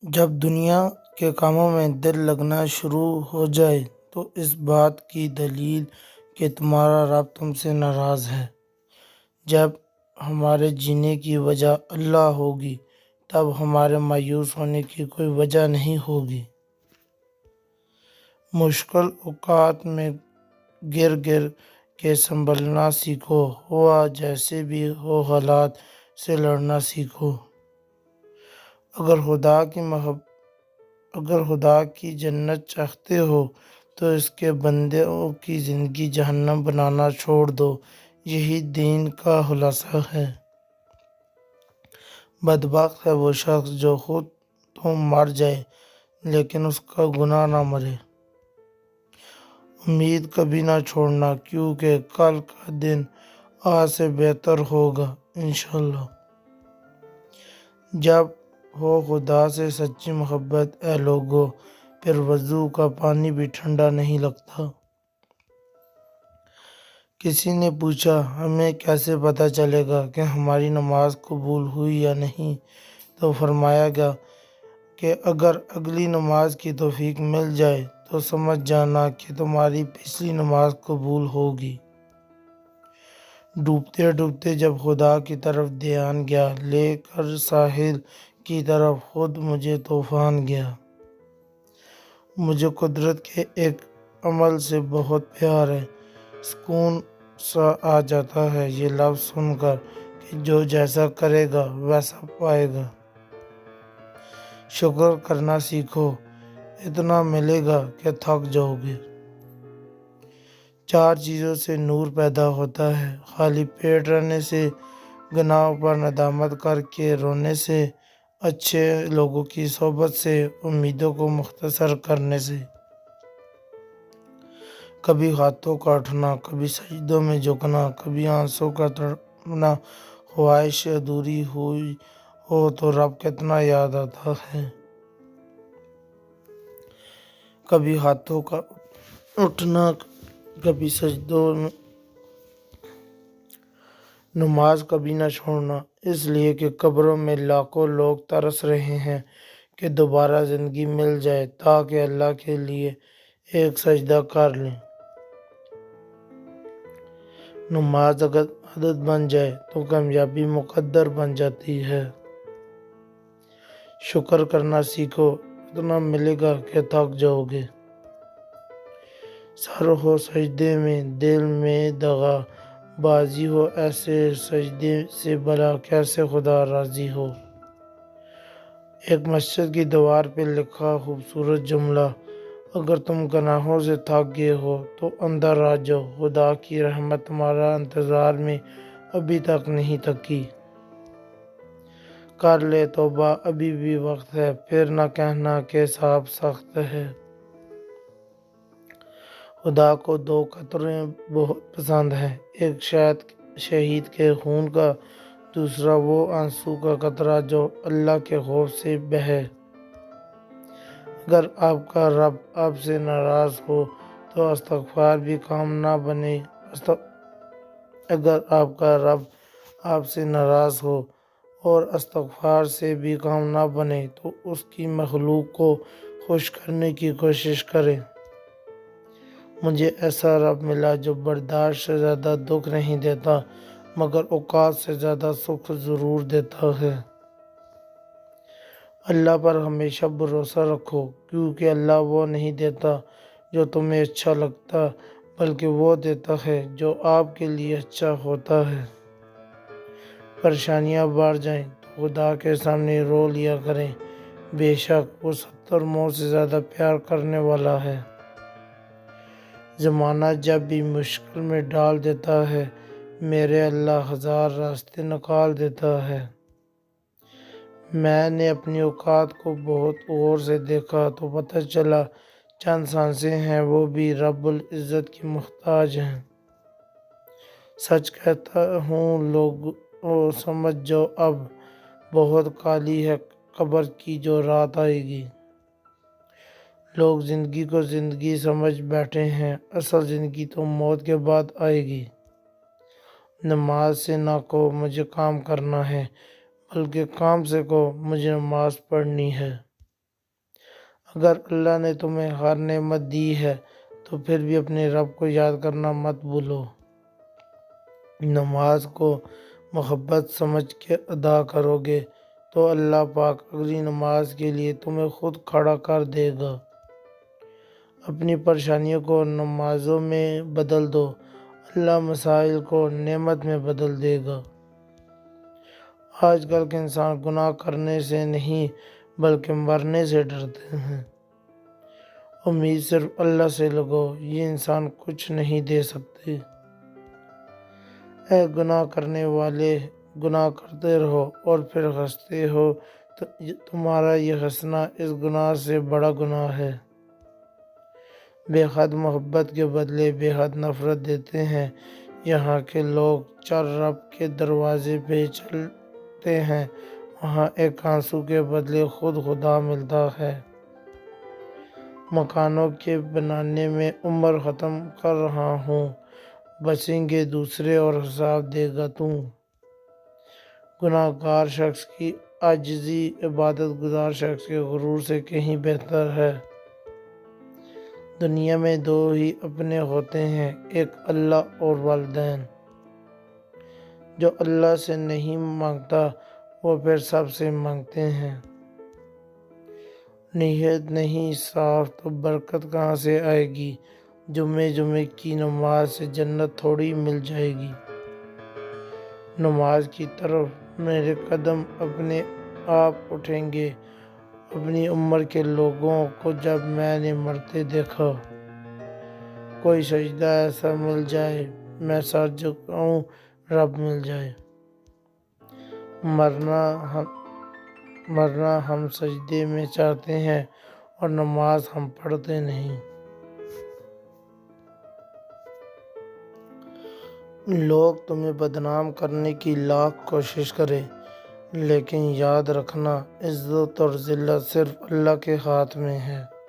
جب دنیا کے کاموں میں دل لگنا شروع ہو جائے تو اس بات کی دلیل کہ تمہارا رب تم سے ناراض ہے۔ جب ہمارے جینے کی وجہ اللہ ہوگی تب ہمارے مایوس ہونے کی کوئی وجہ نہیں ہوگی۔ مشکل اوقات میں گر گر کے سنبھلنا سیکھو، ہوا جیسے بھی ہو حالات سے لڑنا سیکھو۔ اگر خدا کی جنت چاہتے ہو تو اس کے بندوں کی زندگی جہنم بنانا چھوڑ دو، یہی دین کا خلاصہ ہے۔ بدبخت ہے وہ شخص جو خود تو مر جائے لیکن اس کا گناہ نہ مرے۔ امید کبھی نہ چھوڑنا کیونکہ کل کا دن آج سے بہتر ہوگا انشاءاللہ۔ جب ہو خدا سے سچی محبت اے لوگو، پھر وضو کا پانی بھی ٹھنڈا نہیں لگتا۔ کسی نے پوچھا ہمیں کیسے پتہ چلے گا کہ ہماری نماز قبول ہوئی یا نہیں؟ تو فرمایا گیا کہ اگر اگلی نماز کی توفیق مل جائے تو سمجھ جانا کہ تمہاری پچھلی نماز قبول ہوگی۔ ڈوبتے ڈوبتے جب خدا کی طرف دھیان گیا، لے کر ساحل کی طرف خود مجھے طوفان گیا۔ مجھے قدرت کے ایک عمل سے بہت پیار ہے، سکون سا آ جاتا ہے یہ لفظ سن کر کہ جو جیسا کرے گا ویسا پائے گا۔ شکر کرنا سیکھو، اتنا ملے گا کہ تھک جاؤ گے۔ 4 چیزوں سے نور پیدا ہوتا ہے: خالی پیٹ رہنے سے، گناہوں پر ندامت کر کے رونے سے، اچھے لوگوں کی صحبت سے، امیدوں کو مختصر کرنے سے۔ کبھی ہاتھوں کا اٹھنا، کبھی سجدوں میں جھکنا، کبھی آنسوں کا تڑپنا، خواہش ادھوری ہوئی ہو تو رب کتنا یاد آتا ہے۔ کبھی ہاتھوں کا اٹھنا، کبھی سجدوں میں، نماز کبھی نہ چھوڑنا، اس لیے کہ قبروں میں لاکھوں لوگ ترس رہے ہیں کہ دوبارہ زندگی مل جائے تاکہ اللہ کے لیے ایک سجدہ کر لیں۔ نماز اگر عادت بن جائے تو کامیابی مقدر بن جاتی ہے۔ شکر کرنا سیکھو، اتنا ملے گا کہ تھک جاؤ گے۔ سر ہو سجدے میں، دل میں دغا بازی ہو، ایسے سجدے سے بھلا کیسے خدا راضی ہو۔ ایک مسجد کی دیوار پہ لکھا خوبصورت جملہ: اگر تم گناہوں سے تھک گئے ہو تو اندر آ جاؤ، خدا کی رحمت تمہارا انتظار میں ابھی تک نہیں تھکی۔ کر لے توبہ ابھی بھی وقت ہے، پھر نہ کہنا کہ حساب سخت ہے۔ خدا کو 2 قطرے بہت پسند ہیں، ایک شہید کے خون کا، دوسرا وہ آنسو کا قطرہ جو اللہ کے خوف سے بہے۔ اگر آپ کا رب آپ سے ناراض ہو تو استغفار بھی کام نہ بنے۔ اگر آپ کا رب آپ سے ناراض ہو اور استغفار سے بھی کام نہ بنے تو اس کی مخلوق کو خوش کرنے کی کوشش کریں۔ مجھے ایسا رب ملا جو برداشت سے زیادہ دکھ نہیں دیتا مگر اوقات سے زیادہ سکھ ضرور دیتا ہے۔ اللہ پر ہمیشہ بھروسہ رکھو کیونکہ اللہ وہ نہیں دیتا جو تمہیں اچھا لگتا بلکہ وہ دیتا ہے جو آپ کے لیے اچھا ہوتا ہے۔ پریشانیاں بڑھ جائیں تو خدا کے سامنے رو لیا کریں، بے شک وہ 70 موت سے زیادہ پیار کرنے والا ہے۔ زمانہ جب بھی مشکل میں ڈال دیتا ہے، میرے اللہ 1000 راستے نکال دیتا ہے۔ میں نے اپنی اوقات کو بہت غور سے دیکھا تو پتہ چلا چند سانسیں ہیں وہ بھی رب العزت کی محتاج ہیں۔ سچ کہتا ہوں لوگو سمجھ جاؤ اب بہت کالی ہے قبر کی جو رات آئے گی۔ لوگ زندگی کو زندگی سمجھ بیٹھے ہیں، اصل زندگی تو موت کے بعد آئے گی۔ نماز سے نہ کہو مجھے کام کرنا ہے بلکہ کام سے کہو مجھے نماز پڑھنی ہے۔ اگر اللہ نے تمہیں ہر نعمت دی ہے تو پھر بھی اپنے رب کو یاد کرنا مت بھولو۔ نماز کو محبت سمجھ کے ادا کرو گے تو اللہ پاک اگلی نماز کے لیے تمہیں خود کھڑا کر دے گا۔ اپنی پریشانیوں کو نمازوں میں بدل دو، اللہ مسائل کو نعمت میں بدل دے گا۔ آج کل کے انسان گناہ کرنے سے نہیں بلکہ مرنے سے ڈرتے ہیں۔ امید صرف اللہ سے لگو، یہ انسان کچھ نہیں دے سکتے۔ اے گناہ کرنے والے، گناہ کرتے رہو اور پھر ہنستے ہو تو تمہارا یہ ہنسنا اس گناہ سے بڑا گناہ ہے۔ بے حد محبت کے بدلے بے حد نفرت دیتے ہیں۔ یہاں کے لوگ چر رب کے دروازے پہ چلتے ہیں، وہاں ایک آنسو کے بدلے خود خدا ملتا ہے۔ مکانوں کے بنانے میں عمر ختم کر رہا ہوں، بچیں گے دوسرے اور حساب دے گا تو۔ گناہ گار شخص کی عاجزی عبادت گزار شخص کے غرور سے کہیں بہتر ہے۔ دنیا میں دو ہی اپنے ہوتے ہیں، ایک اللہ اور والدین۔ جو اللہ سے نہیں مانگتا وہ پھر سب سے مانگتے ہیں۔ نیت نہیں صاف تو برکت کہاں سے آئے گی؟ جمعے کی نماز سے جنت تھوڑی مل جائے گی۔ نماز کی طرف میرے قدم اپنے آپ اٹھیں گے۔ اپنی عمر کے لوگوں کو جب میں نے مرتے دیکھا، کوئی سجدہ ایسا مل جائے میں سر جھکاؤں، رب مل جائے۔ مرنا ہم سجدے میں چاہتے ہیں اور نماز ہم پڑھتے نہیں۔ لوگ تمہیں بدنام کرنے کی لاکھ کوشش کریں، لیکن یاد رکھنا عزت اور ذلت صرف اللہ کے ہاتھ میں ہے۔